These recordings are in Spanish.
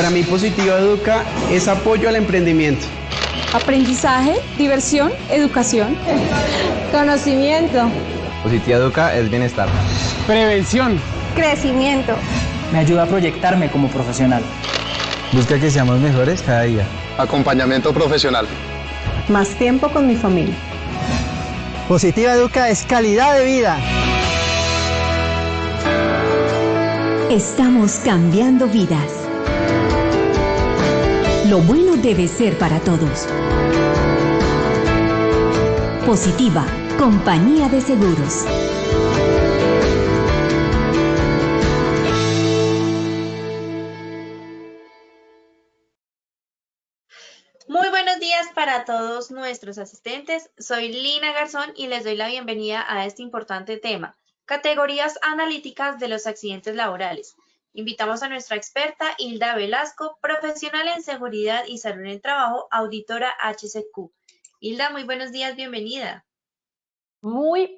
Para mí, Positiva Educa es apoyo al emprendimiento. Aprendizaje, diversión, educación. Conocimiento. Positiva Educa es bienestar. Prevención. Crecimiento. Me ayuda a proyectarme como profesional. Busca que seamos mejores cada día. Acompañamiento profesional. Más tiempo con mi familia. Positiva Educa es calidad de vida. Estamos cambiando vidas. Lo bueno debe ser para todos. Positiva, compañía de seguros. Muy buenos días para todos nuestros asistentes. Soy Lina Garzón y les doy la bienvenida a este importante tema, categorías analíticas de los accidentes laborales. Invitamos a nuestra experta Hilda Velasco, profesional en seguridad y salud en el trabajo, auditora HCQ. Hilda, muy buenos días, bienvenida.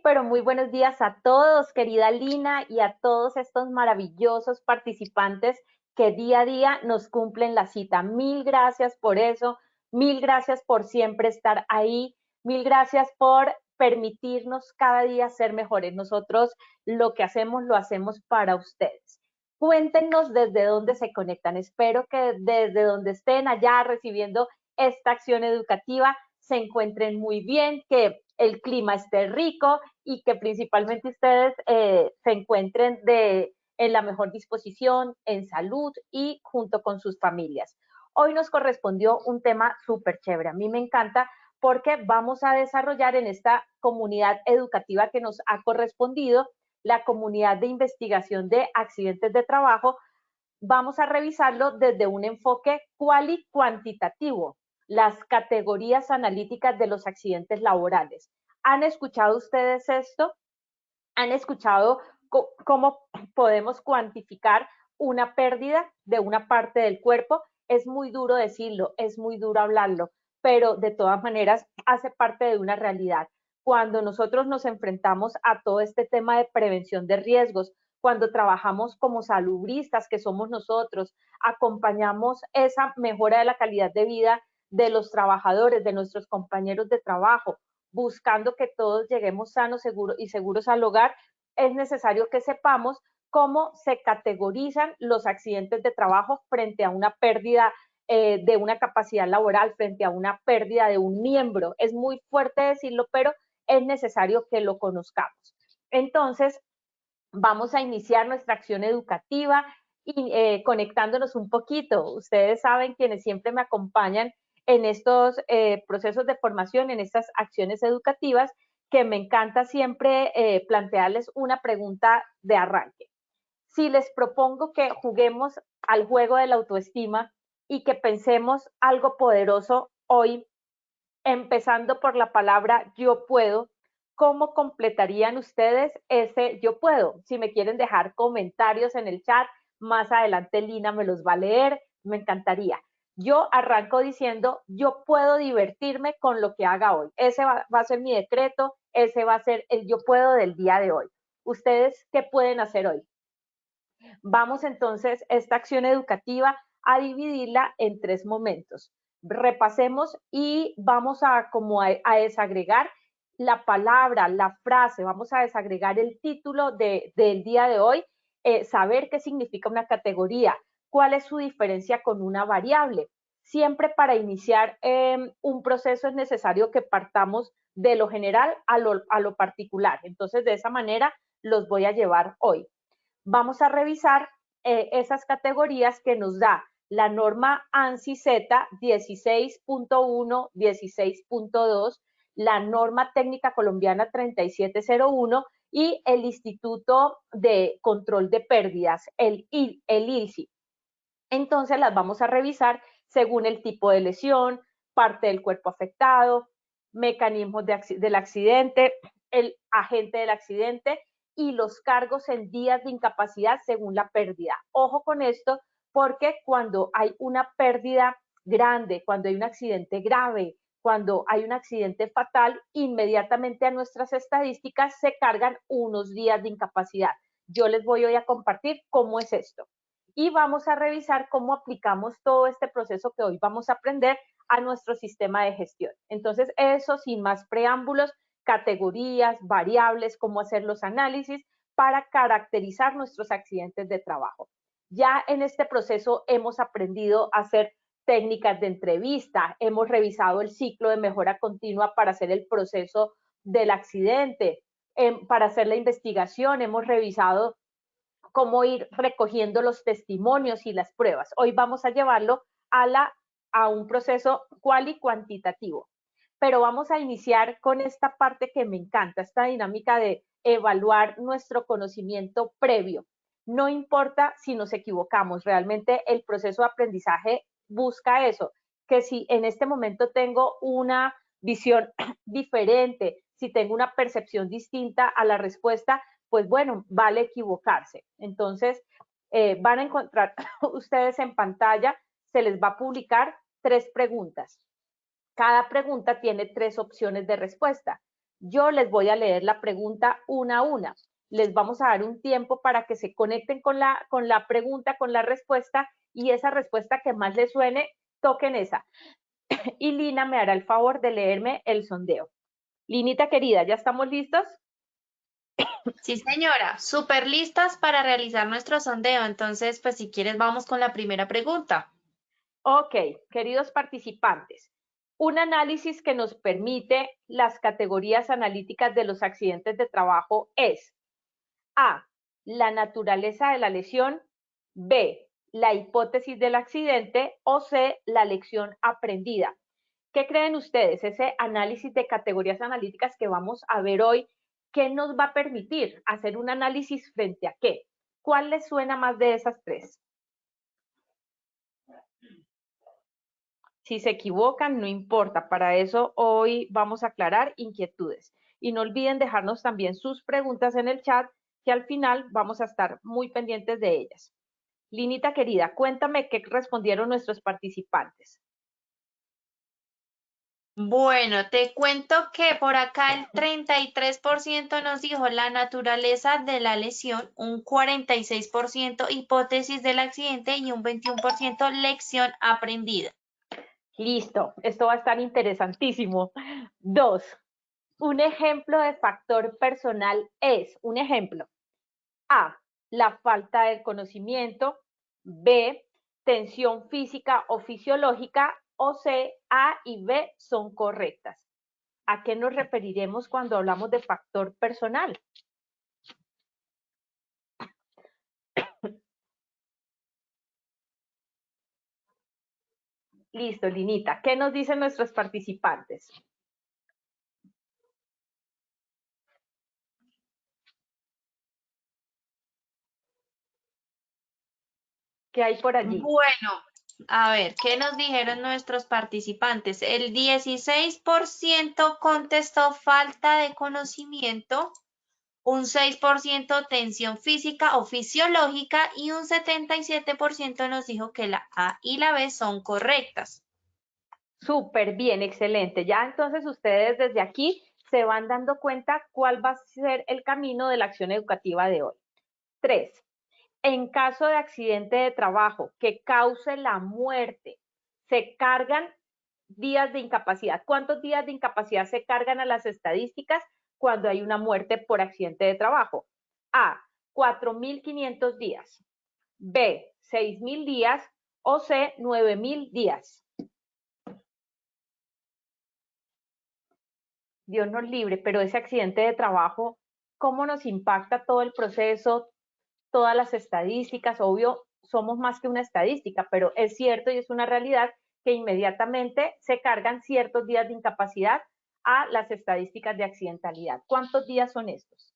Pero muy buenos días a todos, querida Lina, y a todos estos maravillosos participantes que día a día nos cumplen la cita. Mil gracias por eso, mil gracias por siempre estar ahí, mil gracias por permitirnos cada día ser mejores. Nosotros lo que hacemos, lo hacemos para ustedes. Cuéntenos desde dónde se conectan. Espero que desde donde estén allá recibiendo esta acción educativa se encuentren muy bien, que el clima esté rico y que principalmente ustedes se encuentren en la mejor disposición, en salud y junto con sus familias. Hoy nos correspondió un tema súper chévere. A mí me encanta porque vamos a desarrollar en esta comunidad educativa que nos ha correspondido, la comunidad de investigación de accidentes de trabajo, vamos a revisarlo desde un enfoque cuantitativo, las categorías analíticas de los accidentes laborales. ¿Han escuchado ustedes esto? ¿Han escuchado cómo podemos cuantificar una pérdida de una parte del cuerpo? Es muy duro decirlo, es muy duro hablarlo, pero de todas maneras hace parte de una realidad. Cuando nosotros nos enfrentamos a todo este tema de prevención de riesgos, cuando trabajamos como salubristas que somos nosotros, acompañamos esa mejora de la calidad de vida de los trabajadores, de nuestros compañeros de trabajo, buscando que todos lleguemos sanos y seguros al hogar, es necesario que sepamos cómo se categorizan los accidentes de trabajo frente a una pérdida de una capacidad laboral, frente a una pérdida de un miembro. Es muy fuerte decirlo, pero es necesario que lo conozcamos. Entonces, vamos a iniciar nuestra acción educativa y conectándonos un poquito. Ustedes saben, quienes siempre me acompañan en estos procesos de formación, en estas acciones educativas, que me encanta siempre plantearles una pregunta de arranque. Si les propongo que juguemos al juego de la autoestima y que pensemos algo poderoso hoy, empezando por la palabra yo puedo, ¿cómo completarían ustedes ese yo puedo? Si me quieren dejar comentarios en el chat, más adelante Lina me los va a leer, me encantaría. Yo arranco diciendo, yo puedo divertirme con lo que haga hoy. Ese va a ser mi decreto, ese va a ser el yo puedo del día de hoy. ¿Ustedes qué pueden hacer hoy? Vamos entonces esta acción educativa a dividirla en 3 momentos. Repasemos y vamos a desagregar la palabra, la frase, vamos a desagregar el título del día de hoy, saber qué significa una categoría, cuál es su diferencia con una variable. Siempre para iniciar un proceso es necesario que partamos de lo general a lo particular. Entonces, de esa manera los voy a llevar hoy. Vamos a revisar esas categorías que nos da la norma ANSI-Z 16.1, 16.2, la norma técnica colombiana 3701 y el Instituto de Control de Pérdidas, el ILSI. Entonces las vamos a revisar según el tipo de lesión, parte del cuerpo afectado, mecanismos del accidente, el agente del accidente y los cargos en días de incapacidad según la pérdida. Ojo con esto, porque cuando hay una pérdida grande, cuando hay un accidente grave, cuando hay un accidente fatal, inmediatamente a nuestras estadísticas se cargan unos días de incapacidad. Yo les voy hoy a compartir cómo es esto. y vamos a revisar cómo aplicamos todo este proceso que hoy vamos a aprender a nuestro sistema de gestión. Entonces, eso sin más preámbulos, categorías, variables, cómo hacer los análisis para caracterizar nuestros accidentes de trabajo. Ya en este proceso hemos aprendido a hacer técnicas de entrevista, hemos revisado el ciclo de mejora continua para hacer el proceso del accidente, para hacer la investigación, hemos revisado cómo ir recogiendo los testimonios y las pruebas. Hoy vamos a llevarlo a un proceso cual y cuantitativo. Pero vamos a iniciar con esta parte que me encanta, esta dinámica de evaluar nuestro conocimiento previo. No importa si nos equivocamos, realmente el proceso de aprendizaje busca eso, que si en este momento tengo una visión diferente, si tengo una percepción distinta a la respuesta, pues bueno, vale equivocarse. Entonces, van a encontrar ustedes en pantalla, se les va a publicar 3 preguntas. Cada pregunta tiene 3 opciones de respuesta. Yo les voy a leer la pregunta una a una. Les vamos a dar un tiempo para que se conecten con la pregunta, con la respuesta, y esa respuesta que más les suene, toquen esa. Y Lina me hará el favor de leerme el sondeo. Linita querida, ¿ya estamos listos? Sí, señora, súper listas para realizar nuestro sondeo. Entonces, pues si quieres, vamos con la primera pregunta. Ok, queridos participantes, un análisis que nos permite las categorías analíticas de los accidentes de trabajo es A, la naturaleza de la lesión, B, la hipótesis del accidente o C, la lección aprendida. ¿Qué creen ustedes? Ese análisis de categorías analíticas que vamos a ver hoy, ¿qué nos va a permitir hacer un análisis frente a qué? ¿Cuál les suena más de esas 3? Si se equivocan, no importa. Para eso hoy vamos a aclarar inquietudes. Y no olviden dejarnos también sus preguntas en el chat, que al final vamos a estar muy pendientes de ellas. Linita querida, cuéntame qué respondieron nuestros participantes. Bueno, te cuento que por acá el 33% nos dijo la naturaleza de la lesión, un 46% hipótesis del accidente y un 21% lección aprendida. Listo, esto va a estar interesantísimo. 2. Un ejemplo de factor personal es, un ejemplo, A, la falta de conocimiento, B, tensión física o fisiológica, o C, A y B son correctas. ¿A qué nos referiremos cuando hablamos de factor personal? Listo, Linita. ¿Qué nos dicen nuestros participantes? ¿Qué hay por allí? Bueno, a ver, ¿qué nos dijeron nuestros participantes? El 16% contestó falta de conocimiento, un 6% tensión física o fisiológica y un 77% nos dijo que la A y la B son correctas. Súper bien, excelente. Ya entonces ustedes desde aquí se van dando cuenta cuál va a ser el camino de la acción educativa de hoy. 3. En caso de accidente de trabajo que cause la muerte, se cargan días de incapacidad. ¿Cuántos días de incapacidad se cargan a las estadísticas cuando hay una muerte por accidente de trabajo? A, 4.500 días. B, 6.000 días. O C, 9.000 días. Dios nos libre, pero ese accidente de trabajo, ¿cómo nos impacta todo el proceso, todas las estadísticas? Obvio, somos más que una estadística, pero es cierto y es una realidad que inmediatamente se cargan ciertos días de incapacidad a las estadísticas de accidentalidad. ¿Cuántos días son estos?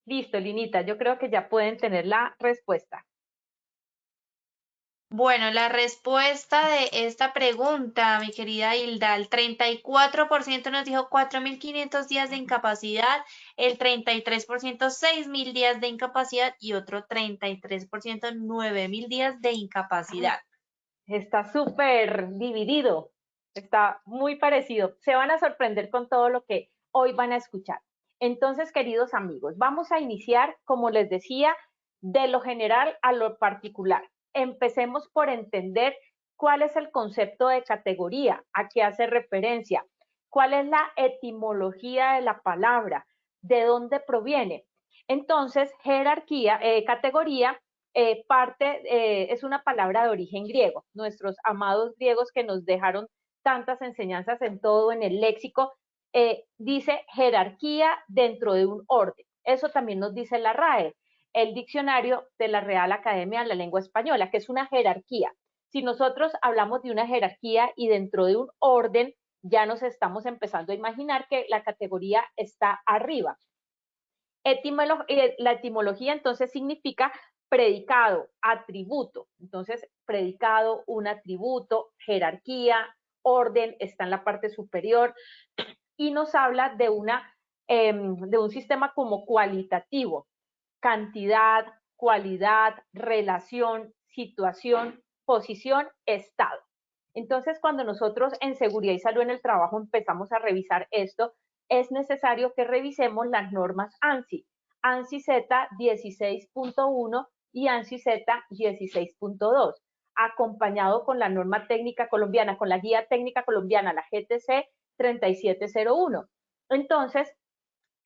Listo, Linita, yo creo que ya pueden tener la respuesta. Bueno, la respuesta de esta pregunta, mi querida Hilda, el 34% nos dijo 4.500 días de incapacidad, el 33% 6.000 días de incapacidad y otro 33% 9.000 días de incapacidad. Está súper dividido, está muy parecido. Se van a sorprender con todo lo que hoy van a escuchar. Entonces, queridos amigos, vamos a iniciar, como les decía, de lo general a lo particular. Empecemos por entender cuál es el concepto de categoría, a qué hace referencia, cuál es la etimología de la palabra, de dónde proviene. Entonces, categoría, es una palabra de origen griego. Nuestros amados griegos que nos dejaron tantas enseñanzas en todo, en el léxico, dice jerarquía dentro de un orden. Eso también nos dice la RAE, el diccionario de la Real Academia de la Lengua Española, que es una jerarquía. Si nosotros hablamos de una jerarquía y dentro de un orden, ya nos estamos empezando a imaginar que la categoría está arriba. La etimología entonces significa predicado, atributo. Entonces, predicado, un atributo, jerarquía, orden, está en la parte superior y nos habla de un sistema como cualitativo, cantidad, cualidad, relación, situación, posición, estado. Entonces, cuando nosotros en seguridad y salud en el trabajo empezamos a revisar esto, es necesario que revisemos las normas ANSI, ANSI Z 16.1 y ANSI Z 16.2, acompañado con la norma técnica colombiana, con la guía técnica colombiana, la GTC 3701. Entonces,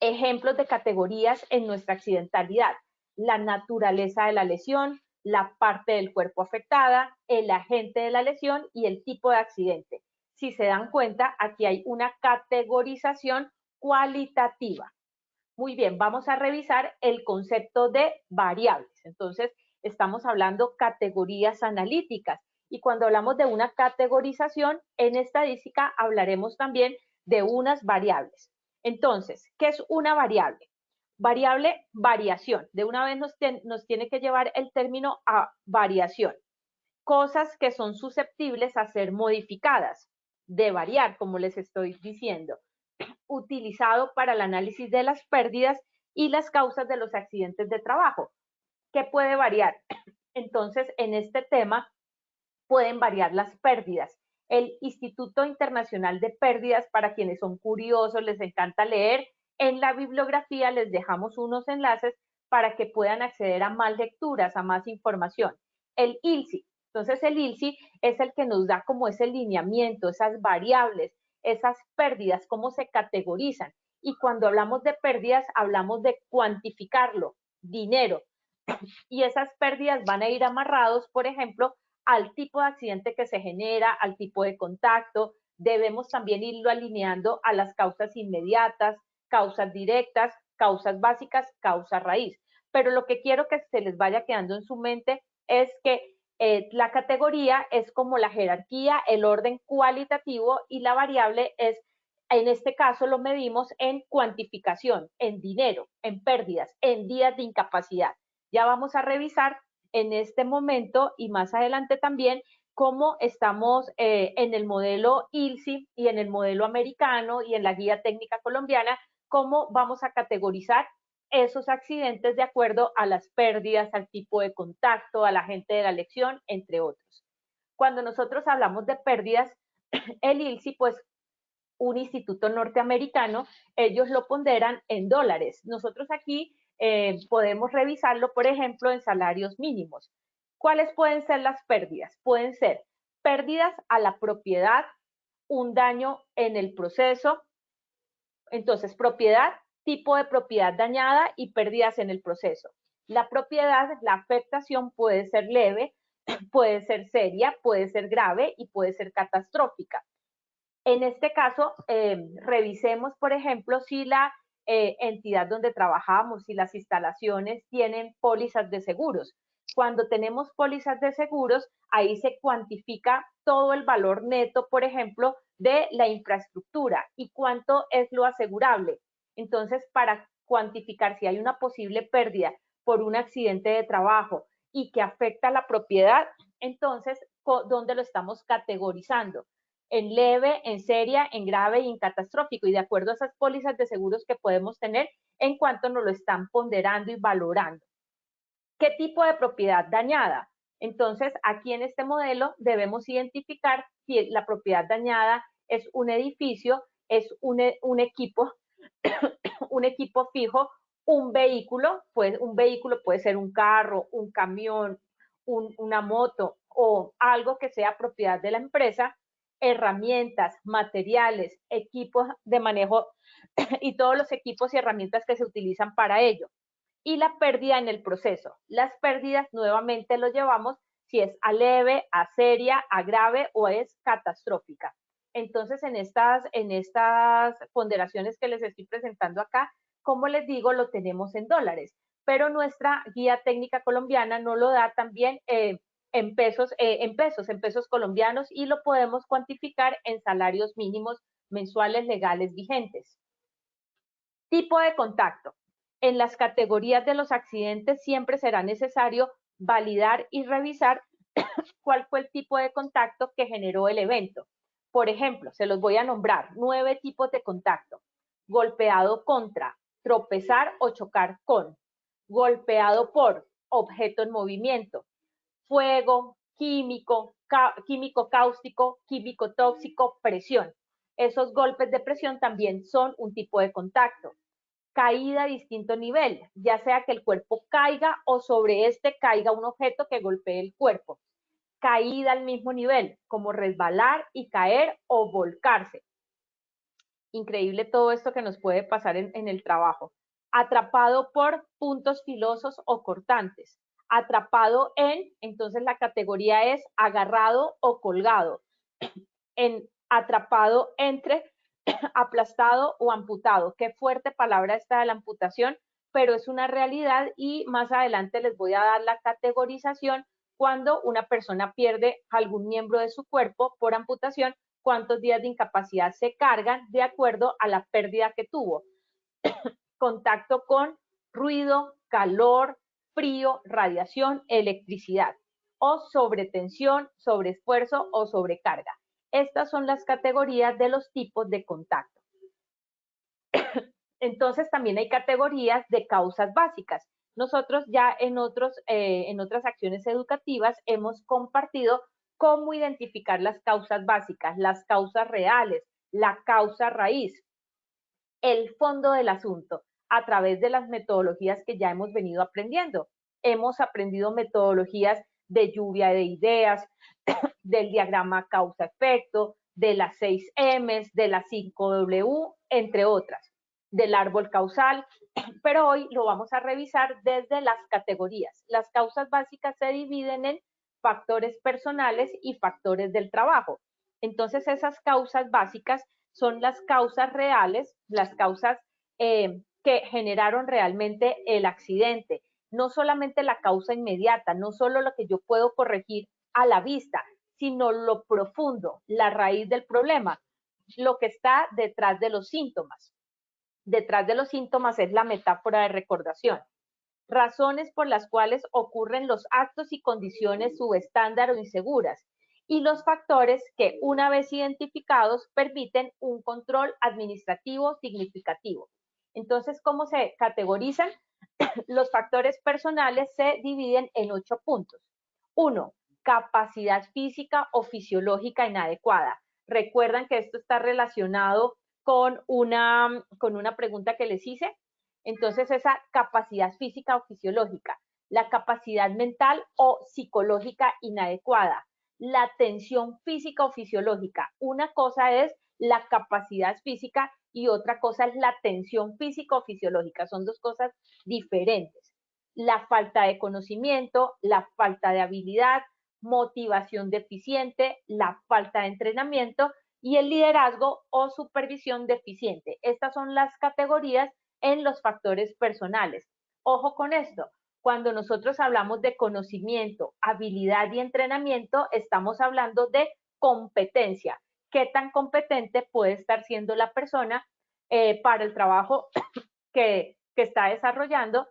ejemplos de categorías en nuestra accidentalidad: la naturaleza de la lesión, la parte del cuerpo afectada, el agente de la lesión y el tipo de accidente. Si se dan cuenta, aquí hay una categorización cualitativa. Muy bien, vamos a revisar el concepto de variables. Entonces, estamos hablando categorías analíticas. Y cuando hablamos de una categorización, en estadística hablaremos también de unas variables. Entonces, ¿qué es una variable? Variable, variación. De una vez nos tiene que llevar el término a variación. Cosas que son susceptibles a ser modificadas, de variar, como les estoy diciendo. Utilizado para el análisis de las pérdidas y las causas de los accidentes de trabajo. ¿Qué puede variar? Entonces, en este tema pueden variar las pérdidas. El Instituto Internacional de Pérdidas, para quienes son curiosos, les encanta leer, en la bibliografía les dejamos unos enlaces para que puedan acceder a más lecturas, a más información. El ILSI, entonces el ILSI es el que nos da como ese lineamiento, esas variables, esas pérdidas, cómo se categorizan. Y cuando hablamos de pérdidas, hablamos de cuantificarlo, dinero. Y esas pérdidas van a ir amarrados, por ejemplo, al tipo de accidente que se genera, al tipo de contacto. Debemos también irlo alineando a las causas inmediatas, causas directas, causas básicas, causa raíz. Pero lo que quiero que se les vaya quedando en su mente es que la categoría es como la jerarquía, el orden cualitativo, y la variable es, en este caso lo medimos en cuantificación, en dinero, en pérdidas, en días de incapacidad. Ya vamos a revisar en este momento y más adelante también cómo estamos en el modelo ILSI y en el modelo americano y en la guía técnica colombiana, cómo vamos a categorizar esos accidentes de acuerdo a las pérdidas, al tipo de contacto, al agente de la lesión, entre otros. Cuando nosotros hablamos de pérdidas, el ILSI, pues un instituto norteamericano, ellos lo ponderan en dólares. Nosotros aquí podemos revisarlo, por ejemplo, en salarios mínimos. ¿Cuáles pueden ser las pérdidas? Pueden ser pérdidas a la propiedad, un daño en el proceso. Entonces, propiedad, tipo de propiedad dañada y pérdidas en el proceso. La propiedad, la afectación puede ser leve, puede ser seria, puede ser grave y puede ser catastrófica. En este caso, revisemos, por ejemplo, si la entidad donde trabajamos, si las instalaciones tienen pólizas de seguros. Cuando tenemos pólizas de seguros, ahí se cuantifica todo el valor neto, por ejemplo, de la infraestructura y cuánto es lo asegurable. Entonces, para cuantificar si hay una posible pérdida por un accidente de trabajo y que afecta a la propiedad, entonces, ¿dónde lo estamos categorizando? En leve, en seria, en grave y en catastrófico, y de acuerdo a esas pólizas de seguros que podemos tener, en cuanto nos lo están ponderando y valorando. ¿Qué tipo de propiedad dañada? Entonces, aquí en este modelo debemos identificar si la propiedad dañada es un edificio, es un equipo, un equipo fijo, un vehículo puede ser un carro, un camión, una moto o algo que sea propiedad de la empresa, herramientas, materiales, equipos de manejo y todos los equipos y herramientas que se utilizan para ello. Y la pérdida en el proceso. Las pérdidas nuevamente lo llevamos si es a leve, a seria, a grave o es catastrófica. Entonces, en estas ponderaciones que les estoy presentando acá, como les digo, lo tenemos en dólares, pero nuestra guía técnica colombiana no lo da también en pesos colombianos y lo podemos cuantificar en salarios mínimos mensuales legales vigentes. Tipo de contacto. En las categorías de los accidentes siempre será necesario validar y revisar cuál fue el tipo de contacto que generó el evento. Por ejemplo, se los voy a nombrar 9 tipos de contacto. Golpeado contra, tropezar o chocar con, golpeado por, objeto en movimiento, fuego, químico cáustico, químico tóxico, presión. Esos golpes de presión también son un tipo de contacto. Caída a distinto nivel, ya sea que el cuerpo caiga o sobre este caiga un objeto que golpee el cuerpo. Caída al mismo nivel, como resbalar y caer o volcarse. Increíble todo esto que nos puede pasar en el trabajo. Atrapado por puntos filosos o cortantes. Atrapado en, entonces la categoría es agarrado o colgado. Atrapado entre, aplastado o amputado. Qué fuerte palabra esta de la amputación, pero es una realidad y más adelante les voy a dar la categorización cuando una persona pierde algún miembro de su cuerpo por amputación, cuántos días de incapacidad se cargan de acuerdo a la pérdida que tuvo. Contacto con ruido, calor, frío, radiación, electricidad o sobretensión, sobreesfuerzo o sobrecarga. Estas son las categorías de los tipos de contacto. Entonces también hay categorías de causas básicas. Nosotros ya en otras acciones educativas hemos compartido cómo identificar las causas básicas, las causas reales, la causa raíz, el fondo del asunto, a través de las metodologías que ya hemos venido aprendiendo. Hemos aprendido metodologías de lluvia de ideas, del diagrama causa-efecto, de las 6 M's, de las 5 W, entre otras, del árbol causal, pero hoy lo vamos a revisar desde las categorías. Las causas básicas se dividen en factores personales y factores del trabajo. Entonces, esas causas básicas son las causas reales, las causas que generaron realmente el accidente. No solamente la causa inmediata, no solo lo que yo puedo corregir a la vista, sino lo profundo, la raíz del problema, lo que está detrás de los síntomas. Detrás de los síntomas es la metáfora de recordación. Razones por las cuales ocurren los actos y condiciones subestándar o inseguras, y los factores que, una vez identificados, permiten un control administrativo significativo. Entonces, ¿cómo se categorizan? Los factores personales se dividen en 8 puntos. 1. Capacidad física o fisiológica inadecuada. Recuerdan que esto está relacionado con una pregunta que les hice. Entonces, esa capacidad física o fisiológica, la capacidad mental o psicológica inadecuada, la tensión física o fisiológica. Una cosa es la capacidad física y otra cosa es la tensión física o fisiológica. Son dos cosas diferentes. La falta de conocimiento, la falta de habilidad, motivación deficiente, la falta de entrenamiento y el liderazgo o supervisión deficiente. Estas son las categorías en los factores personales. Ojo con esto, cuando nosotros hablamos de conocimiento, habilidad y entrenamiento, estamos hablando de competencia. ¿Qué tan competente puede estar siendo la persona para el trabajo que está desarrollando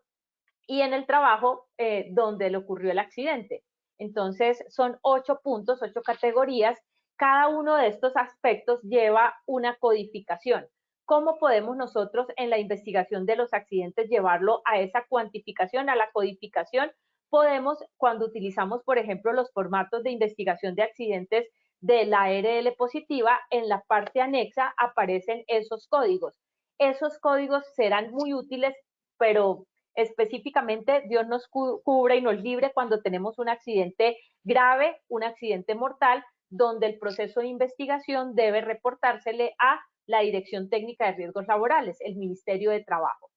y en el trabajo donde le ocurrió el accidente? Entonces, son 8 puntos, 8 categorías. Cada uno de estos aspectos lleva una codificación. ¿Cómo podemos nosotros en la investigación de los accidentes llevarlo a esa cuantificación, a la codificación? Podemos, cuando utilizamos, por ejemplo, los formatos de investigación de accidentes de la ARL positiva, en la parte anexa aparecen esos códigos. Esos códigos serán muy útiles, pero específicamente Dios nos cubra y nos libre cuando tenemos un accidente grave, un accidente mortal, donde el proceso de investigación debe reportársele a la Dirección Técnica de Riesgos Laborales, el Ministerio de Trabajo.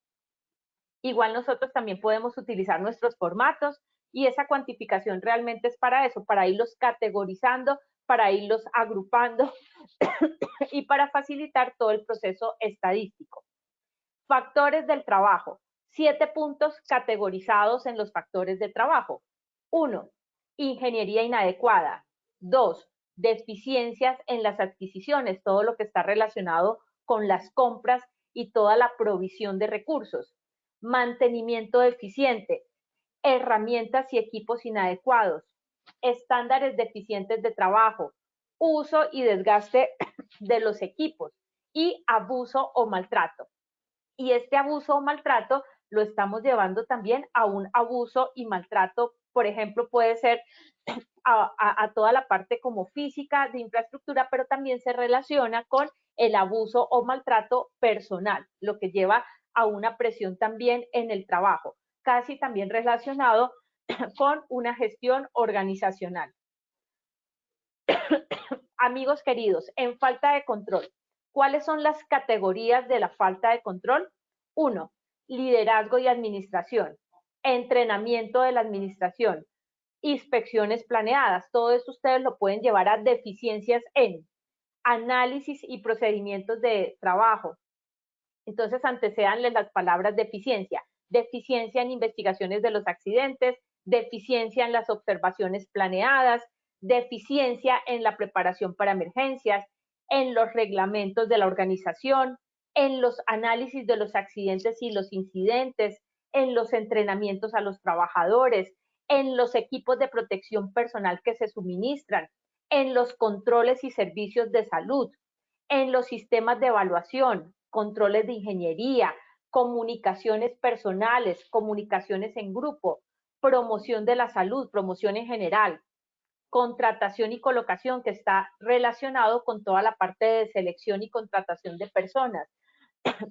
Igual nosotros también podemos utilizar nuestros formatos y esa cuantificación realmente es para eso, para irlos categorizando, para irlos agrupando y para facilitar todo el proceso estadístico. Factores del trabajo. 7 puntos categorizados en los factores de trabajo. 1. Ingeniería inadecuada. 2. Deficiencias en las adquisiciones, todo lo que está relacionado con las compras y toda la provisión de recursos. Mantenimiento deficiente. Herramientas y equipos inadecuados. Estándares deficientes de trabajo. Uso y desgaste de los equipos. Y abuso o maltrato. Y este abuso o maltrato lo estamos llevando también a un abuso y maltrato, por ejemplo, puede ser a toda la parte como física de infraestructura, pero también se relaciona con el abuso o maltrato personal, lo que lleva a una presión también en el trabajo, casi también relacionado con una gestión organizacional. Amigos queridos, en falta de control, ¿cuáles son las categorías de la falta de control? 1. Liderazgo y administración, entrenamiento de la administración, inspecciones planeadas. Todo eso ustedes lo pueden llevar a deficiencias en análisis y procedimientos de trabajo. Entonces, antecedanles las palabras deficiencia. Deficiencia en investigaciones de los accidentes, deficiencia en las observaciones planeadas, deficiencia en la preparación para emergencias, en los reglamentos de la organización, en los análisis de los accidentes y los incidentes, en los entrenamientos a los trabajadores, en los equipos de protección personal que se suministran, en los controles y servicios de salud, en los sistemas de evaluación, controles de ingeniería, comunicaciones personales, comunicaciones en grupo, promoción de la salud, promoción en general, contratación y colocación, que está relacionado con toda la parte de selección y contratación de personas,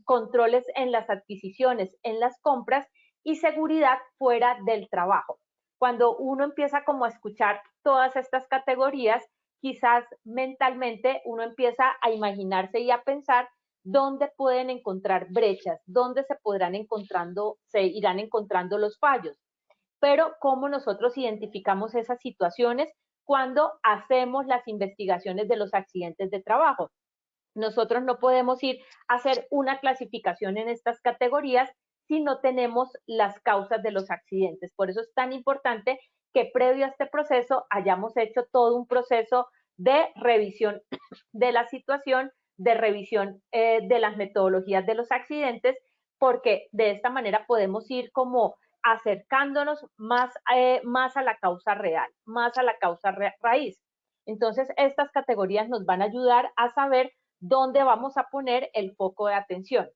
controles en las adquisiciones, en las compras y seguridad fuera del trabajo. Cuando uno empieza como a escuchar todas estas categorías, quizás mentalmente uno empieza a imaginarse y a pensar dónde pueden encontrar brechas, dónde se irán encontrando los fallos. Pero cómo nosotros identificamos esas situaciones cuando hacemos las investigaciones de los accidentes de trabajo. Nosotros no podemos ir a hacer una clasificación en estas categorías si no tenemos las causas de los accidentes. Por eso es tan importante que previo a este proceso hayamos hecho todo un proceso de revisión de la situación, de revisión de las metodologías de los accidentes, porque de esta manera podemos ir como acercándonos más a la causa real, más a la causa raíz. Entonces, estas categorías nos van a ayudar a saber dónde vamos a poner el foco de atención.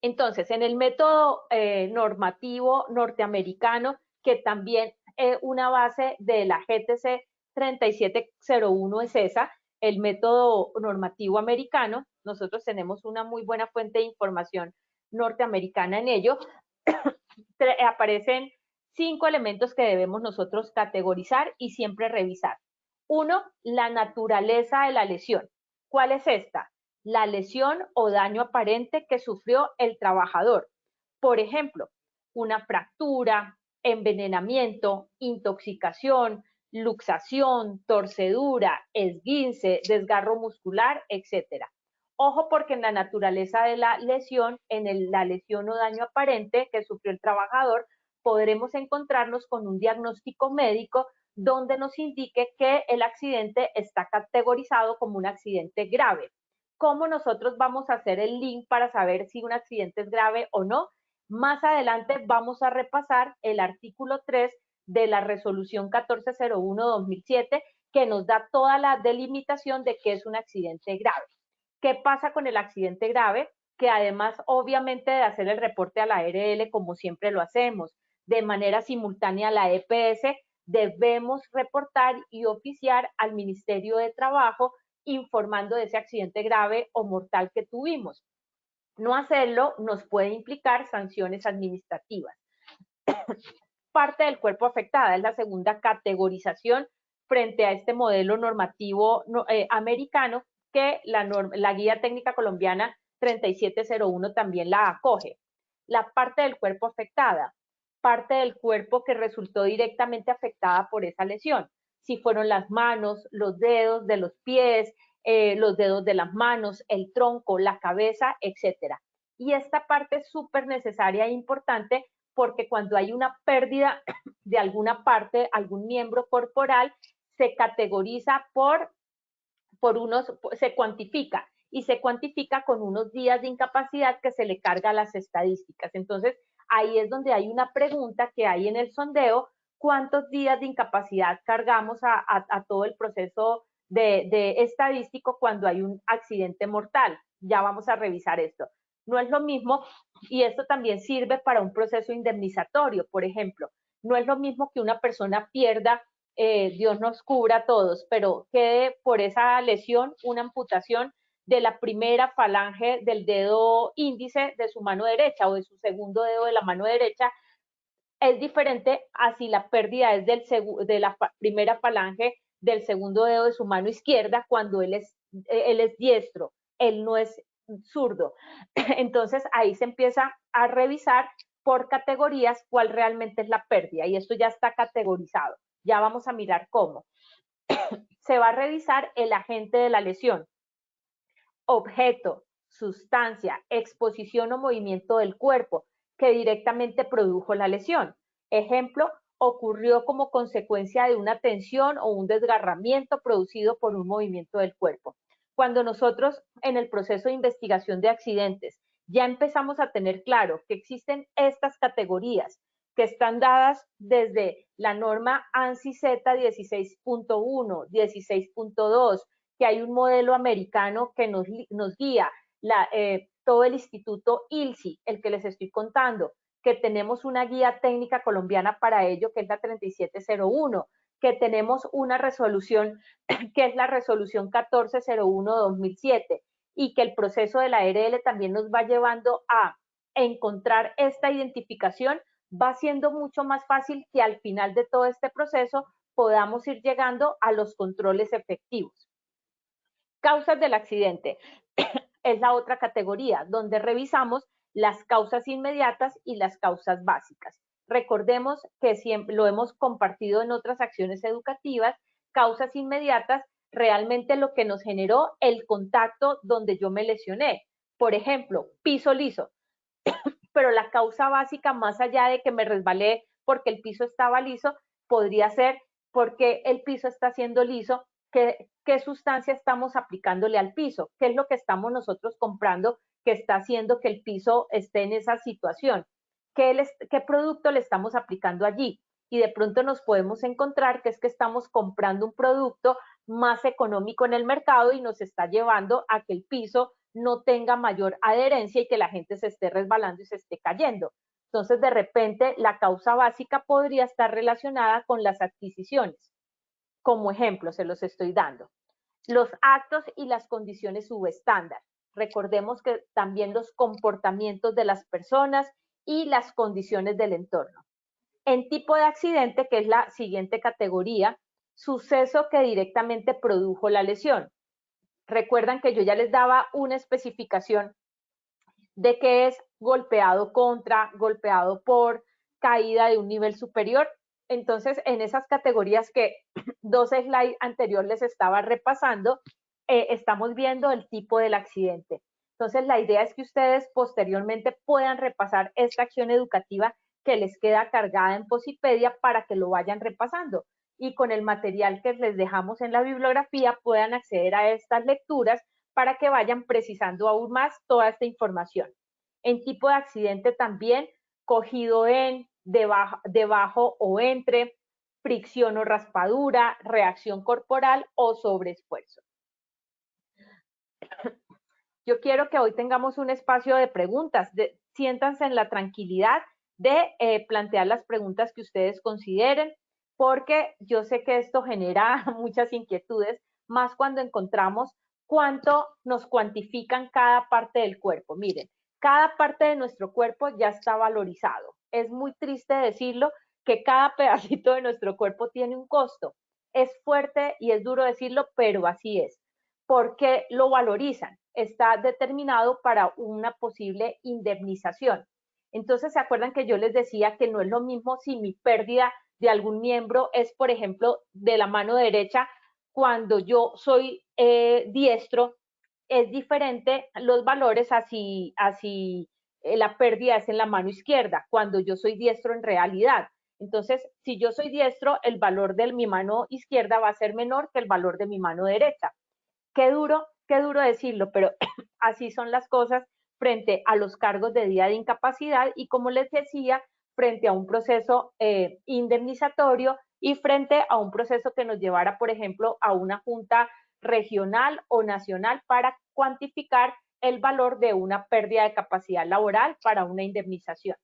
Entonces, en el método normativo norteamericano, que también una base de la GTC 3701 es esa, el método normativo americano, nosotros tenemos una muy buena fuente de información norteamericana en ello, aparecen 5 elementos que debemos nosotros categorizar y siempre revisar. 1, la naturaleza de la lesión. ¿Cuál es esta? La lesión o daño aparente que sufrió el trabajador. Por ejemplo, una fractura, envenenamiento, intoxicación, luxación, torcedura, esguince, desgarro muscular, etc. Ojo, porque en la naturaleza de la lesión, la lesión o daño aparente que sufrió el trabajador, podremos encontrarnos con un diagnóstico médico donde nos indique que el accidente está categorizado como un accidente grave. ¿Cómo nosotros vamos a hacer el link para saber si un accidente es grave o no? Más adelante vamos a repasar el artículo 3 de la resolución 1401-2007, que nos da toda la delimitación de qué es un accidente grave. ¿Qué pasa con el accidente grave? Que además, obviamente, de hacer el reporte a la ARL, como siempre lo hacemos, de manera simultánea a la EPS, debemos reportar y oficiar al Ministerio de Trabajo informando de ese accidente grave o mortal que tuvimos. No hacerlo nos puede implicar sanciones administrativas. Parte del cuerpo afectada es la segunda categorización frente a este modelo normativo americano que la Guía Técnica Colombiana 3701 también la acoge. La parte del cuerpo afectada, parte del cuerpo que resultó directamente afectada por esa lesión. Si fueron las manos, los dedos de los pies, los dedos de las manos, el tronco, la cabeza, etc. Y esta parte es súper necesaria e importante porque cuando hay una pérdida de alguna parte, algún miembro corporal, se categoriza se cuantifica y se cuantifica con unos días de incapacidad que se le carga a las estadísticas. Entonces, ahí es donde hay una pregunta que hay en el sondeo: ¿cuántos días de incapacidad cargamos a todo el proceso de estadístico cuando hay un accidente mortal? Ya vamos a revisar esto. No es lo mismo, y esto también sirve para un proceso indemnizatorio, por ejemplo. No es lo mismo que una persona pierda, Dios nos cubra a todos, pero quede por esa lesión una amputación de la primera falange del dedo índice de su mano derecha o de su segundo dedo de la mano derecha. Es diferente a si la pérdida es de la primera falange del segundo dedo de su mano izquierda cuando él es diestro, él no es zurdo. Entonces ahí se empieza a revisar por categorías cuál realmente es la pérdida y esto ya está categorizado. Ya vamos a mirar cómo. Se va a revisar el agente de la lesión, objeto, sustancia, exposición o movimiento del cuerpo que directamente produjo la lesión. Ejemplo, ocurrió como consecuencia de una tensión o un desgarramiento producido por un movimiento del cuerpo. Cuando nosotros en el proceso de investigación de accidentes ya empezamos a tener claro que existen estas categorías que están dadas desde la norma ANSI Z 16.1, 16.2, que hay un modelo americano que nos guía, todo el instituto ILSI, el que les estoy contando, que tenemos una guía técnica colombiana para ello, que es la 3701, que tenemos una resolución, que es la resolución 1401-2007, y que el proceso de la ARL también nos va llevando a encontrar esta identificación, va siendo mucho más fácil que al final de todo este proceso podamos ir llegando a los controles efectivos. Causas del accidente es la otra categoría, donde revisamos las causas inmediatas y las causas básicas. Recordemos que siempre lo hemos compartido en otras acciones educativas. Causas inmediatas, realmente lo que nos generó el contacto donde yo me lesioné. Por ejemplo, piso liso. Pero la causa básica, más allá de que me resbalé porque el piso estaba liso, podría ser porque el piso está siendo liso, qué sustancia estamos aplicándole al piso, qué es lo que estamos nosotros comprando que está haciendo que el piso esté en esa situación, qué producto le estamos aplicando allí. Y de pronto nos podemos encontrar que es que estamos comprando un producto más económico en el mercado y nos está llevando a que el piso no tenga mayor adherencia y que la gente se esté resbalando y se esté cayendo. Entonces, de repente, la causa básica podría estar relacionada con las adquisiciones. Como ejemplo, se los estoy dando. Los actos y las condiciones subestándar. Recordemos que también los comportamientos de las personas y las condiciones del entorno. En tipo de accidente, que es la siguiente categoría, suceso que directamente produjo la lesión. Recuerdan que yo ya les daba una especificación de qué es golpeado contra, golpeado por, caída de un nivel superior. Entonces, en esas categorías que 2 slides anterior les estaba repasando, estamos viendo el tipo del accidente. Entonces, la idea es que ustedes posteriormente puedan repasar esta acción educativa que les queda cargada en Posipedia para que lo vayan repasando. Y con el material que les dejamos en la bibliografía puedan acceder a estas lecturas para que vayan precisando aún más toda esta información. En tipo de accidente también, cogido en, debajo o entre, fricción o raspadura, reacción corporal o sobreesfuerzo. Yo quiero que hoy tengamos un espacio de preguntas. Siéntanse en la tranquilidad de plantear las preguntas que ustedes consideren, porque yo sé que esto genera muchas inquietudes, más cuando encontramos cuánto nos cuantifican cada parte del cuerpo. Miren, Cada parte de nuestro cuerpo ya está valorizado. Es muy triste decirlo, que cada pedacito de nuestro cuerpo tiene un costo. Es fuerte y es duro decirlo, pero así es. ¿Por qué lo valorizan? Está determinado para una posible indemnización. Entonces, ¿se acuerdan que yo les decía que no es lo mismo si mi pérdida de algún miembro es, por ejemplo, de la mano derecha, cuando yo soy diestro, es diferente los valores así la pérdida es en la mano izquierda, cuando yo soy diestro en realidad. Entonces, si yo soy diestro, el valor de mi mano izquierda va a ser menor que el valor de mi mano derecha. Qué duro decirlo, pero así son las cosas frente a los cargos de día de incapacidad y, como les decía, frente a un proceso indemnizatorio y frente a un proceso que nos llevara, por ejemplo, a una junta regional o nacional para cuantificar el valor de una pérdida de capacidad laboral para una indemnización.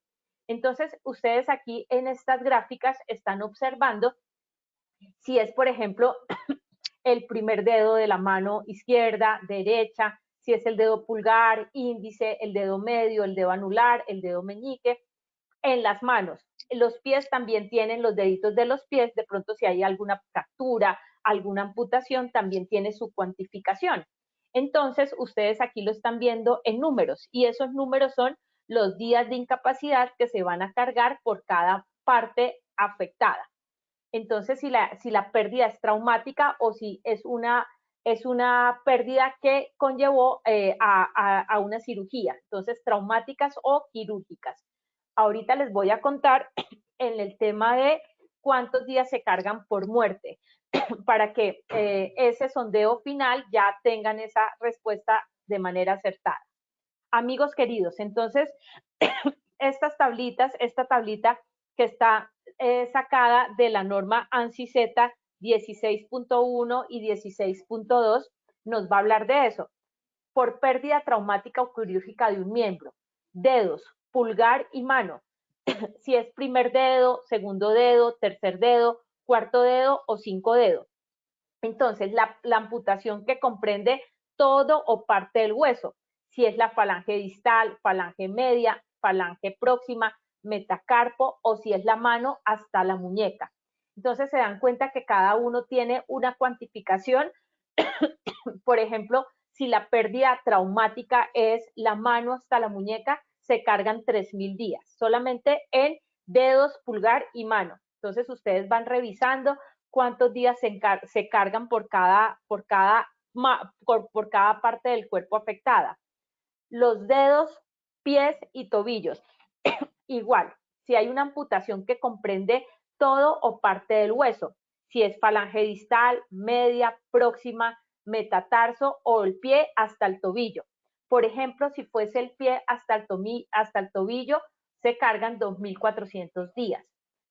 Entonces, ustedes aquí en estas gráficas están observando si es, por ejemplo, el primer dedo de la mano izquierda, derecha, si es el dedo pulgar, índice, el dedo medio, el dedo anular, el dedo meñique, en las manos. Los pies también tienen los deditos de los pies, de pronto si hay alguna fractura, alguna amputación, también tiene su cuantificación. Entonces, ustedes aquí lo están viendo en números y esos números son los días de incapacidad que se van a cargar por cada parte afectada. Entonces, si la pérdida es traumática o si es una pérdida que conllevó a una cirugía, entonces traumáticas o quirúrgicas. Ahorita les voy a contar en el tema de cuántos días se cargan por muerte, para que ese sondeo final ya tengan esa respuesta de manera acertada. Amigos queridos, entonces, esta tablita que está sacada de la norma ANSI-Z 16.1 y 16.2 nos va a hablar de eso. Por pérdida traumática o quirúrgica de un miembro, dedos, pulgar y mano, si es primer dedo, segundo dedo, tercer dedo, cuarto dedo o 5 dedos. Entonces, la amputación que comprende todo o parte del hueso, si es la falange distal, falange media, falange próxima, metacarpo o si es la mano hasta la muñeca. Entonces, se dan cuenta que cada uno tiene una cuantificación. Por ejemplo, si la pérdida traumática es la mano hasta la muñeca, se cargan 3.000 días, solamente en dedos, pulgar y mano. Entonces, ustedes van revisando cuántos días se cargan por cada parte del cuerpo afectada. Los dedos, pies y tobillos. Igual, si hay una amputación que comprende todo o parte del hueso, si es falange distal, media, próxima, metatarso o el pie hasta el tobillo. Por ejemplo, si fuese el pie hasta el tobillo, se cargan 2.400 días.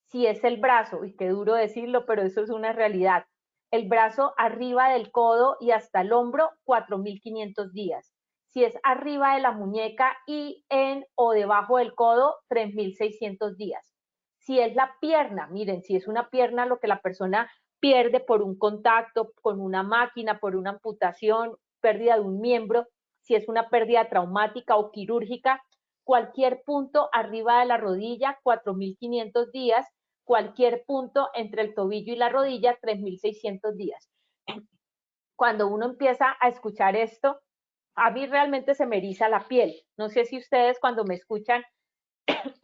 Si es el brazo, y qué duro decirlo, pero eso es una realidad, el brazo arriba del codo y hasta el hombro, 4.500 días. Si es arriba de la muñeca y en o debajo del codo, 3.600 días. Si es la pierna, miren, si es una pierna lo que la persona pierde por un contacto con una máquina, por una amputación, pérdida de un miembro, si es una pérdida traumática o quirúrgica, cualquier punto arriba de la rodilla, 4.500 días, cualquier punto entre el tobillo y la rodilla, 3.600 días. Cuando uno empieza a escuchar esto, a mí realmente se me eriza la piel. No sé si ustedes cuando me escuchan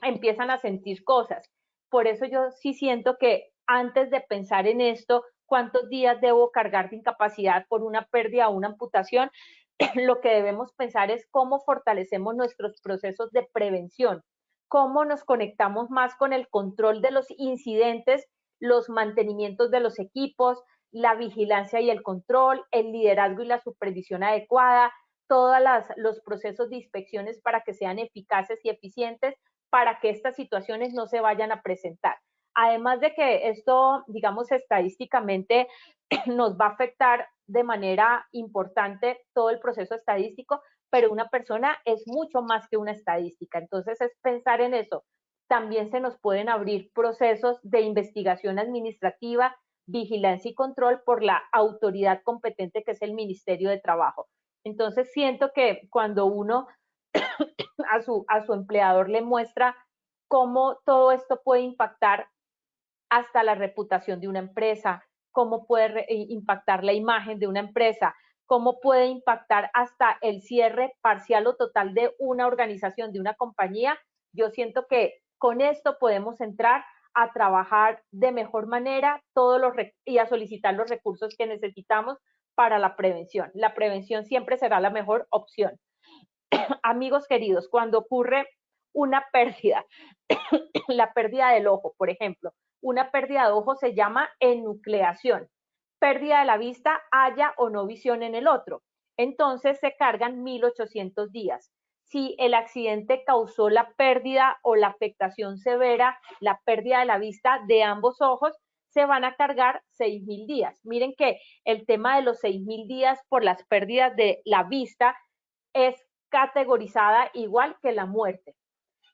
empiezan a sentir cosas. Por eso yo sí siento que antes de pensar en esto, cuántos días debo cargar de incapacidad por una pérdida o una amputación, lo que debemos pensar es cómo fortalecemos nuestros procesos de prevención, cómo nos conectamos más con el control de los incidentes, los mantenimientos de los equipos, la vigilancia y el control, el liderazgo y la supervisión adecuada, todos los procesos de inspecciones para que sean eficaces y eficientes, para que estas situaciones no se vayan a presentar. Además de que esto, digamos, estadísticamente nos va a afectar de manera importante todo el proceso estadístico, pero una persona es mucho más que una estadística. Entonces, es pensar en eso. También se nos pueden abrir procesos de investigación administrativa, vigilancia y control por la autoridad competente que es el Ministerio de Trabajo. Entonces, siento que cuando uno a su empleador le muestra cómo todo esto puede impactar hasta la reputación de una empresa, cómo puede impactar la imagen de una empresa, cómo puede impactar hasta el cierre parcial o total de una organización, de una compañía. Yo siento que con esto podemos entrar a trabajar de mejor manera y a solicitar los recursos que necesitamos para la prevención. La prevención siempre será la mejor opción. Amigos queridos, cuando ocurre una pérdida, la pérdida del ojo, por ejemplo, una pérdida de ojo se llama enucleación. Pérdida de la vista, haya o no visión en el otro. Entonces se cargan 1800 días. Si el accidente causó la pérdida o la afectación severa, la pérdida de la vista de ambos ojos, se van a cargar 6000 días. Miren que el tema de los 6000 días por las pérdidas de la vista es categorizada igual que la muerte.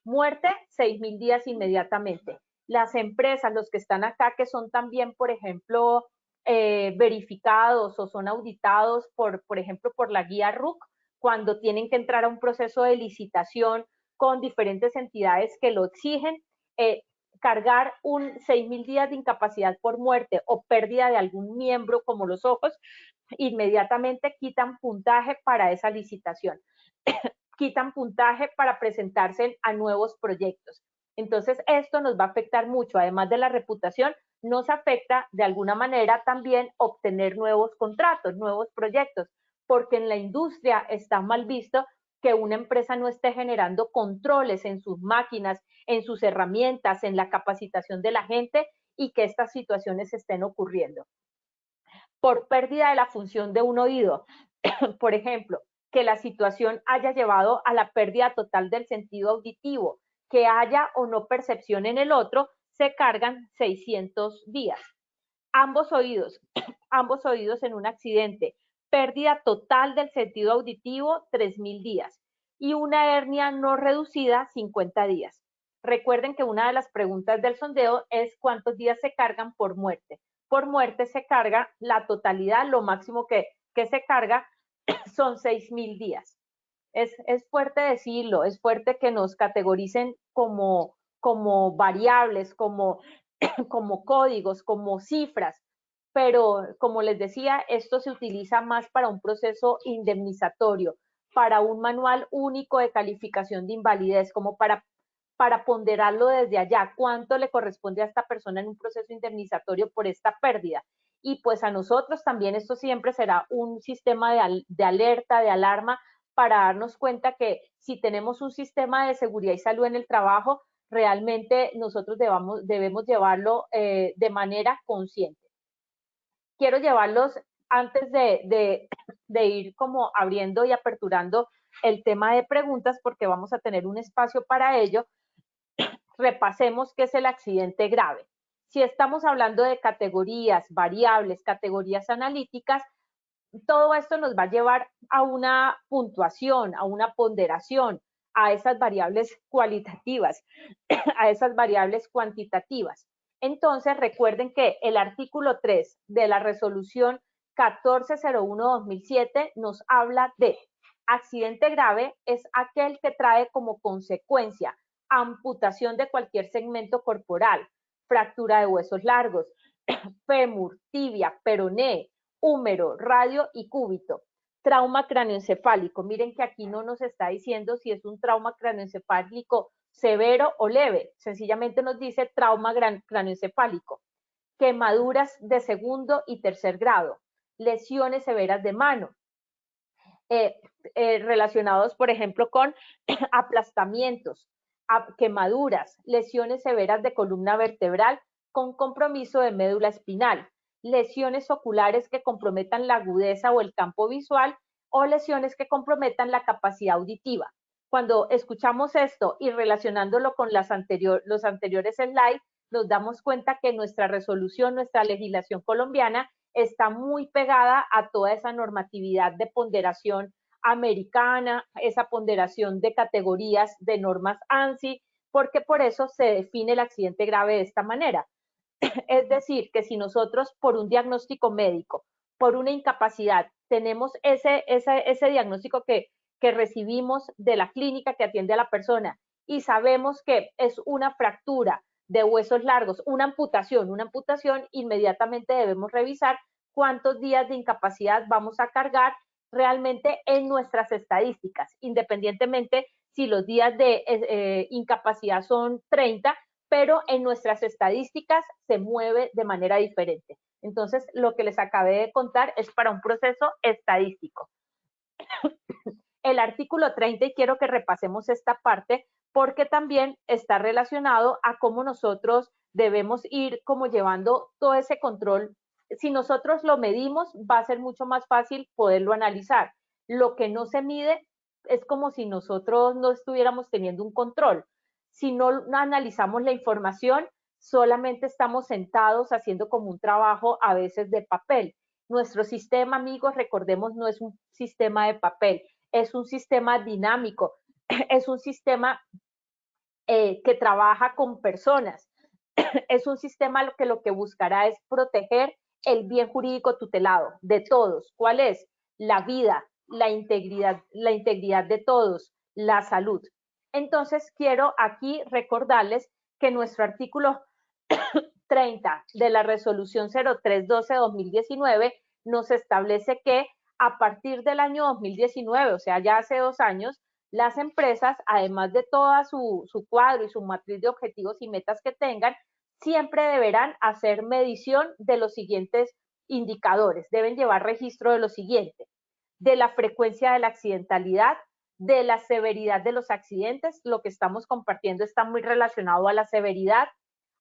Muerte, 6000 días inmediatamente. Las empresas, los que están acá, que son también, por ejemplo, verificados o son auditados, por ejemplo, por la guía RUC, cuando tienen que entrar a un proceso de licitación con diferentes entidades que lo exigen, cargar 6000 días de incapacidad por muerte o pérdida de algún miembro como los ojos, inmediatamente quitan puntaje para esa licitación. Quitan puntaje para presentarse a nuevos proyectos. Entonces, esto nos va a afectar mucho. Además de la reputación, nos afecta de alguna manera también obtener nuevos contratos, nuevos proyectos, porque en la industria está mal visto que una empresa no esté generando controles en sus máquinas, en sus herramientas, en la capacitación de la gente y que estas situaciones estén ocurriendo. Por pérdida de la función de un oído, por ejemplo, que la situación haya llevado a la pérdida total del sentido auditivo, que haya o no percepción en el otro, se cargan 600 días. Ambos oídos en un accidente, pérdida total del sentido auditivo, 3000 días. Y una hernia no reducida, 50 días. Recuerden que una de las preguntas del sondeo es cuántos días se cargan por muerte. Por muerte se carga la totalidad, lo máximo que se carga son 6000 días. Es fuerte decirlo, es fuerte que nos categoricen como variables, como códigos, como cifras, pero como les decía, esto se utiliza más para un proceso indemnizatorio, para un manual único de calificación de invalidez, como para ponderarlo desde allá, cuánto le corresponde a esta persona en un proceso indemnizatorio por esta pérdida. Y pues a nosotros también esto siempre será un sistema de alerta, de alarma, para darnos cuenta que si tenemos un sistema de seguridad y salud en el trabajo, realmente nosotros debemos llevarlo de manera consciente. Quiero llevarlos, antes de ir como abriendo y aperturando el tema de preguntas, porque vamos a tener un espacio para ello, repasemos qué es el accidente grave. Si estamos hablando de categorías, variables, categorías analíticas, todo esto nos va a llevar a una puntuación, a una ponderación, a esas variables cualitativas, a esas variables cuantitativas. Entonces, recuerden que el artículo 3 de la resolución 1401-2007 nos habla de accidente grave es aquel que trae como consecuencia amputación de cualquier segmento corporal, fractura de huesos largos, fémur, tibia, peroné, húmero, radio y cúbito. Trauma cráneoencefálico. Miren que aquí no nos está diciendo si es un trauma cráneoencefálico severo o leve. Sencillamente nos dice trauma cráneoencefálico. Quemaduras de segundo y tercer grado. Lesiones severas de mano. Relacionados, por ejemplo, con aplastamientos, quemaduras, lesiones severas de columna vertebral con compromiso de médula espinal, lesiones oculares que comprometan la agudeza o el campo visual o lesiones que comprometan la capacidad auditiva. Cuando escuchamos esto y relacionándolo con los anteriores slides, nos damos cuenta que nuestra resolución, nuestra legislación colombiana está muy pegada a toda esa normatividad de ponderación americana, esa ponderación de categorías de normas ANSI, porque por eso se define el accidente grave de esta manera. Es decir, que si nosotros por un diagnóstico médico, por una incapacidad, tenemos ese diagnóstico que que recibimos de la clínica que atiende a la persona y sabemos que es una fractura de huesos largos, una amputación, inmediatamente debemos revisar cuántos días de incapacidad vamos a cargar realmente en nuestras estadísticas, independientemente si los días de incapacidad son 30, pero en nuestras estadísticas se mueve de manera diferente. Entonces, lo que les acabé de contar es para un proceso estadístico. El artículo 30, y quiero que repasemos esta parte, porque también está relacionado a cómo nosotros debemos ir como llevando todo ese control. Si nosotros lo medimos, va a ser mucho más fácil poderlo analizar. Lo que no se mide es como si nosotros no estuviéramos teniendo un control. Si no analizamos la información, solamente estamos sentados haciendo como un trabajo a veces de papel. Nuestro sistema, amigos, recordemos, no es un sistema de papel, es un sistema dinámico, es un sistema que trabaja con personas, es un sistema que lo que buscará es proteger el bien jurídico tutelado de todos. ¿Cuál es? La vida, la integridad de todos, la salud. Entonces, quiero aquí recordarles que nuestro artículo 30 de la resolución 0312-2019 nos establece que a partir del año 2019, o sea, ya hace 2 años, las empresas, además de toda su cuadro y su matriz de objetivos y metas que tengan, siempre deberán hacer medición de los siguientes indicadores. Deben llevar registro de lo siguiente: de la frecuencia de la accidentalidad, de la severidad de los accidentes. Lo que estamos compartiendo está muy relacionado a la severidad,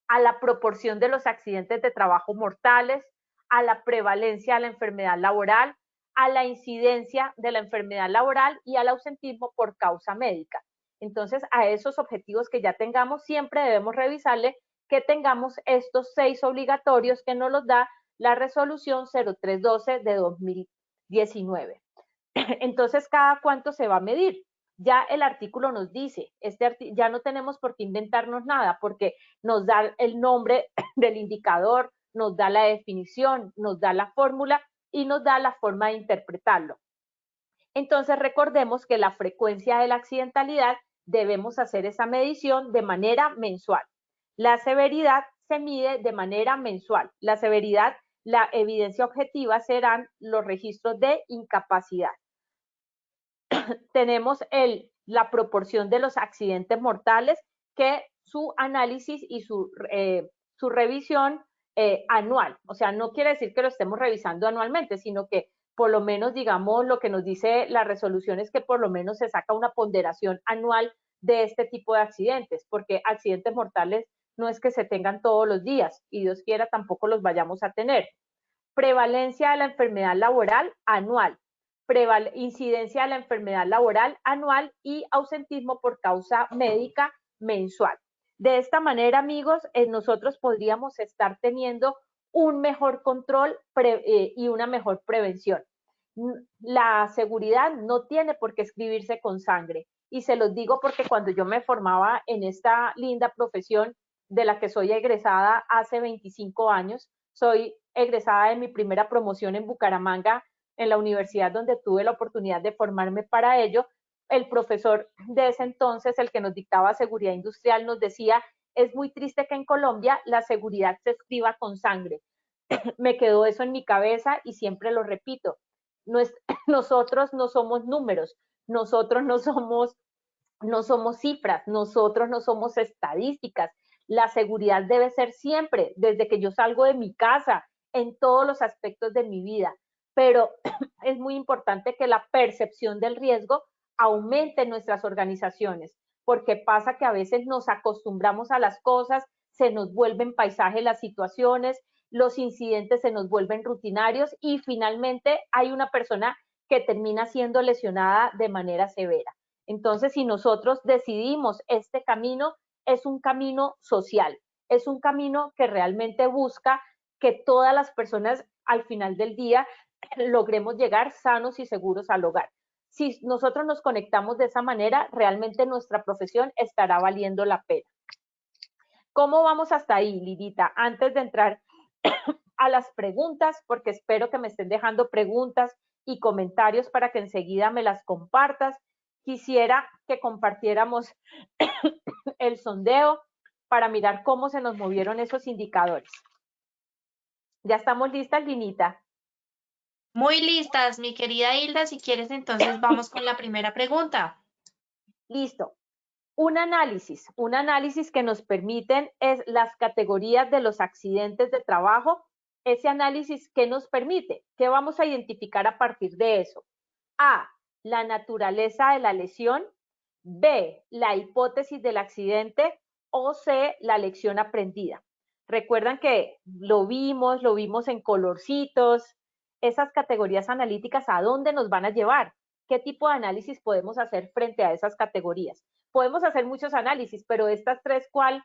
a la proporción de los accidentes de trabajo mortales, a la prevalencia de la enfermedad laboral, a la incidencia de la enfermedad laboral y al ausentismo por causa médica. Entonces, a esos objetivos que ya tengamos, siempre debemos revisarle que tengamos estos 6 obligatorios que nos los da la resolución 0312 de 2019. Entonces, ¿cada cuánto se va a medir? Ya el artículo nos dice, ya no tenemos por qué inventarnos nada, porque nos da el nombre del indicador, nos da la definición, nos da la fórmula y nos da la forma de interpretarlo. Entonces, recordemos que la frecuencia de la accidentalidad debemos hacer esa medición de manera mensual. La severidad se mide de manera mensual. La severidad, la evidencia objetiva serán los registros de incapacidad. Tenemos la proporción de los accidentes mortales, que su análisis y su revisión anual. O sea, no quiere decir que lo estemos revisando anualmente, sino que por lo menos, digamos, lo que nos dice la resolución es que por lo menos se saca una ponderación anual de este tipo de accidentes, porque accidentes mortales no es que se tengan todos los días, y Dios quiera tampoco los vayamos a tener. Prevalencia de la enfermedad laboral anual, incidencia de la enfermedad laboral anual y ausentismo por causa médica mensual. De esta manera, amigos, nosotros podríamos estar teniendo un mejor control y una mejor prevención. La seguridad no tiene por qué escribirse con sangre, y se los digo porque cuando yo me formaba en esta linda profesión de la que soy egresada hace 25 años, soy egresada de mi primera promoción en Bucaramanga, en la universidad donde tuve la oportunidad de formarme para ello. El profesor de ese entonces, el que nos dictaba seguridad industrial, nos decía: es muy triste que en Colombia la seguridad se escriba con sangre. Me quedó eso en mi cabeza y siempre lo repito. Nosotros no somos números, nosotros no somos cifras, nosotros no somos estadísticas. La seguridad debe ser siempre, desde que yo salgo de mi casa, en todos los aspectos de mi vida. Pero es muy importante que la percepción del riesgo aumente en nuestras organizaciones, porque pasa que a veces nos acostumbramos a las cosas, se nos vuelven paisaje las situaciones, los incidentes se nos vuelven rutinarios y finalmente hay una persona que termina siendo lesionada de manera severa. Entonces, si nosotros decidimos este camino, es un camino social, es un camino que realmente busca que todas las personas al final del día logremos llegar sanos y seguros al hogar. Si nosotros nos conectamos de esa manera, realmente nuestra profesión estará valiendo la pena. ¿Cómo vamos hasta ahí, Lidita? Antes de entrar a las preguntas, porque espero que me estén dejando preguntas y comentarios para que enseguida me las compartas. quisiera que compartiéramos el sondeo para mirar cómo se nos movieron esos indicadores. ¿Ya estamos listas, Linita? Muy listas, mi querida Hilda. Si quieres, entonces vamos con la primera pregunta. Listo. Un análisis que nos permiten es las categorías de los accidentes de trabajo. Ese análisis, ¿qué nos permite? ¿Qué vamos a identificar a partir de eso? A, la naturaleza de la lesión. B, la hipótesis del accidente. O C, la lección aprendida. Recuerdan que lo vimos en colorcitos. Esas categorías analíticas, ¿a dónde nos van a llevar? ¿Qué tipo de análisis podemos hacer frente a esas categorías? Podemos hacer muchos análisis, pero estas tres, ¿cuál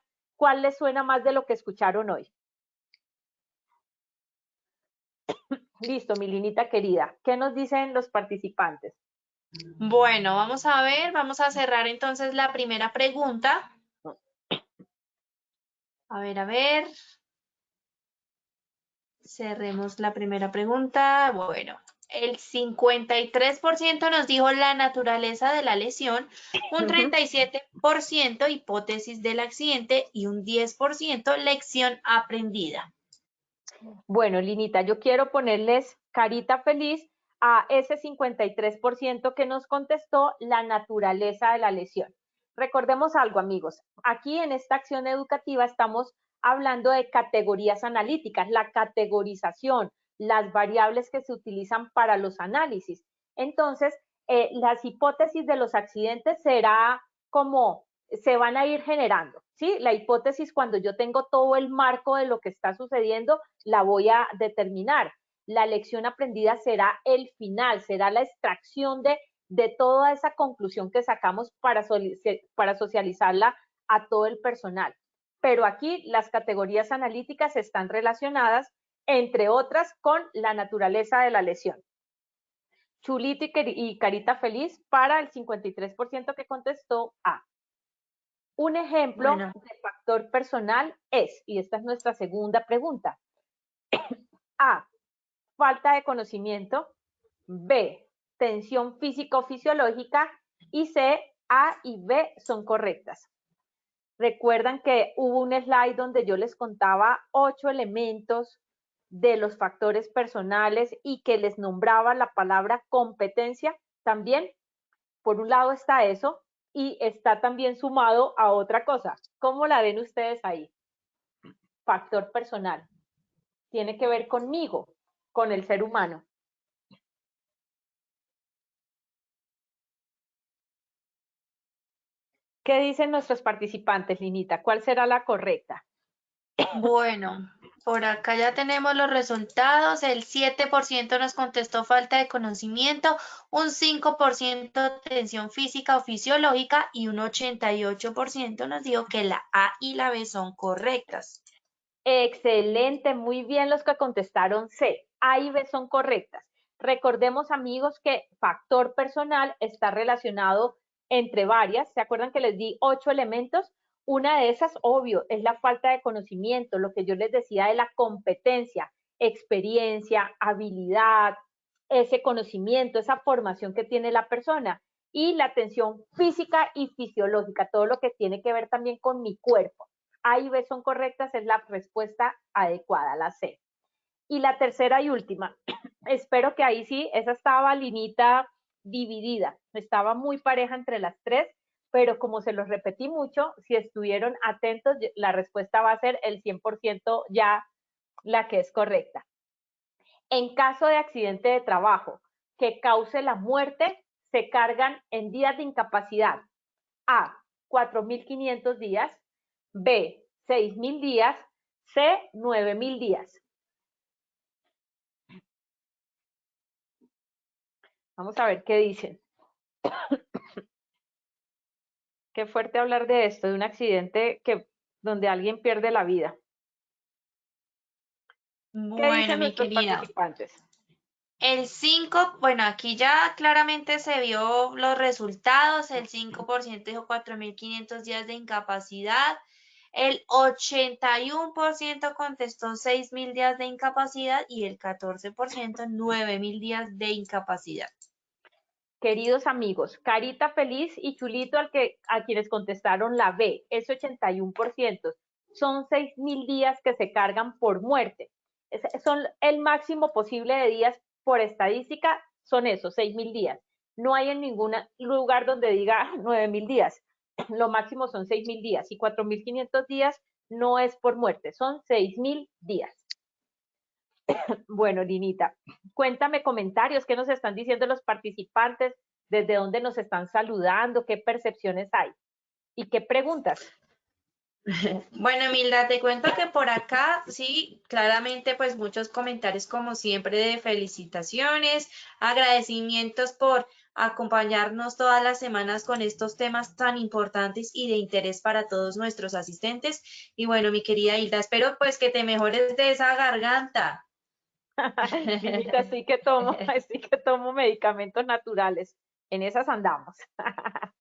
les suena más de lo que escucharon hoy? Listo, mi Linita querida. ¿Qué nos dicen los participantes? Bueno, vamos a ver, vamos a cerrar entonces la primera pregunta. A ver. Cerremos la primera pregunta. Bueno, el 53% nos dijo la naturaleza de la lesión, un 37% hipótesis del accidente y un 10% lección aprendida. Bueno, Linita, yo quiero ponerles carita feliz a ese 53% que nos contestó la naturaleza de la lesión. Recordemos algo, amigos. Aquí en esta acción educativa estamos hablando de categorías analíticas, la categorización, las variables que se utilizan para los análisis. Entonces, las hipótesis de los accidentes será como se van a ir generando, ¿sí? La hipótesis, cuando yo tengo todo el marco de lo que está sucediendo, la voy a determinar. La lección aprendida será el final, será la extracción de toda esa conclusión que sacamos para socializarla a todo el personal. Pero aquí las categorías analíticas están relacionadas, entre otras, con la naturaleza de la lesión. Chulito y carita feliz para el 53% que contestó A. Un ejemplo de factor personal es, y esta es nuestra segunda pregunta, A, falta de conocimiento, B, tensión físico-fisiológica y C, A y B son correctas. Recuerdan que hubo un slide donde yo les contaba 8 elementos de los factores personales y que les nombraba la palabra competencia también. Por un lado está eso y está también sumado a otra cosa. ¿Cómo la ven ustedes ahí? Factor personal. Tiene que ver conmigo, con el ser humano. ¿Qué dicen nuestros participantes, Linita? ¿Cuál será la correcta? Bueno, por acá ya tenemos los resultados. El 7% nos contestó falta de conocimiento, un 5% tensión física o fisiológica y un 88% nos dijo que la A y la B son correctas. Excelente, muy bien los que contestaron C. A y B son correctas. Recordemos, amigos, que factor personal está relacionado entre varias. ¿Se acuerdan que les di 8 elementos? Una de esas, obvio, es la falta de conocimiento, lo que yo les decía de la competencia, experiencia, habilidad, ese conocimiento, esa formación que tiene la persona. Y la tensión física y fisiológica, todo lo que tiene que ver también con mi cuerpo. A y B son correctas, es la respuesta adecuada, la C. Y la tercera y última, espero que ahí sí, esa estaba Linita dividida, estaba muy pareja entre las tres, pero como se los repetí mucho, si estuvieron atentos, la respuesta va a ser el 100% ya la que es correcta. En caso de accidente de trabajo que cause la muerte, se cargan en días de incapacidad. A, 4.500 días. B, 6.000 días. C, 9.000 días. Vamos a ver qué dicen. Qué fuerte hablar de esto, de un accidente donde alguien pierde la vida. ¿Qué dicen nuestros participantes? El 5, bueno, aquí ya claramente se vio los resultados. El 5% dijo 4.500 días de incapacidad. El 81% contestó 6.000 días de incapacidad y el 14% 9.000 días de incapacidad. Queridos amigos, carita feliz y chulito a quienes contestaron la B, es 81%. Son 6.000 días que se cargan por muerte. Son el máximo posible de días por estadística, son esos, 6.000 días. No hay en ningún lugar donde diga 9.000 días. Lo máximo son 6.000 días y 4.500 días no es por muerte, son 6.000 días. Bueno, Linita, cuéntame comentarios, ¿qué nos están diciendo los participantes? ¿Desde dónde nos están saludando? ¿Qué percepciones hay? ¿Y qué preguntas? Bueno, Milda, te cuento que por acá, sí, claramente, pues muchos comentarios como siempre de felicitaciones, agradecimientos por acompañarnos todas las semanas con estos temas tan importantes y de interés para todos nuestros asistentes. Y bueno, mi querida Hilda, espero pues que te mejores de esa garganta. Linita, sí que tomo medicamentos naturales. En esas andamos.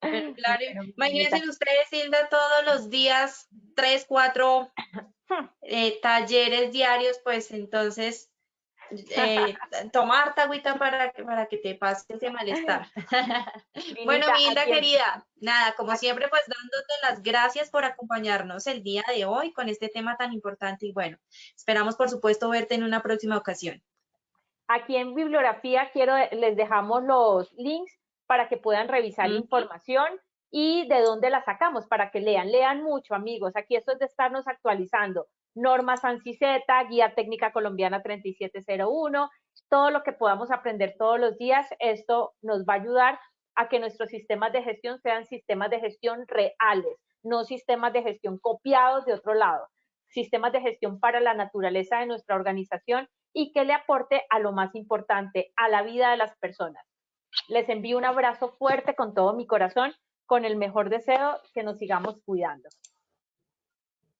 Claro, Bueno, imagínense ustedes, Hilda, todos los días, 3, 4 talleres diarios, pues entonces tomar agüita para que te pase ese malestar. Bueno, mi Hilda querida, nada, como siempre, pues dándote las gracias por acompañarnos el día de hoy con este tema tan importante y bueno, esperamos por supuesto verte en una próxima ocasión. Aquí en bibliografía les dejamos los links para que puedan revisar información y de dónde la sacamos, para que lean mucho, amigos. Aquí esto es de estarnos actualizando. Normas ANSIZETA, Guía Técnica Colombiana 3701, todo lo que podamos aprender todos los días, esto nos va a ayudar a que nuestros sistemas de gestión sean sistemas de gestión reales, no sistemas de gestión copiados de otro lado, sistemas de gestión para la naturaleza de nuestra organización y que le aporte a lo más importante, a la vida de las personas. Les envío un abrazo fuerte con todo mi corazón, con el mejor deseo que nos sigamos cuidando.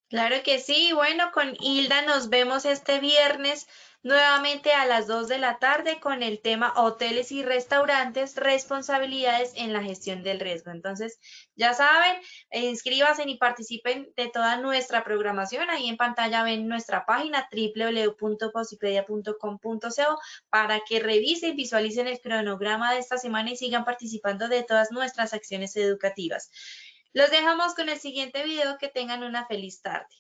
Claro que sí, bueno, con Hilda nos vemos este viernes nuevamente a las 2 de la tarde con el tema hoteles y restaurantes, responsabilidades en la gestión del riesgo. Entonces, ya saben, inscríbanse y participen de toda nuestra programación. Ahí en pantalla ven nuestra página www.posipedia.com.co para que revisen, visualicen el cronograma de esta semana y sigan participando de todas nuestras acciones educativas. Los dejamos con el siguiente video. Que tengan una feliz tarde.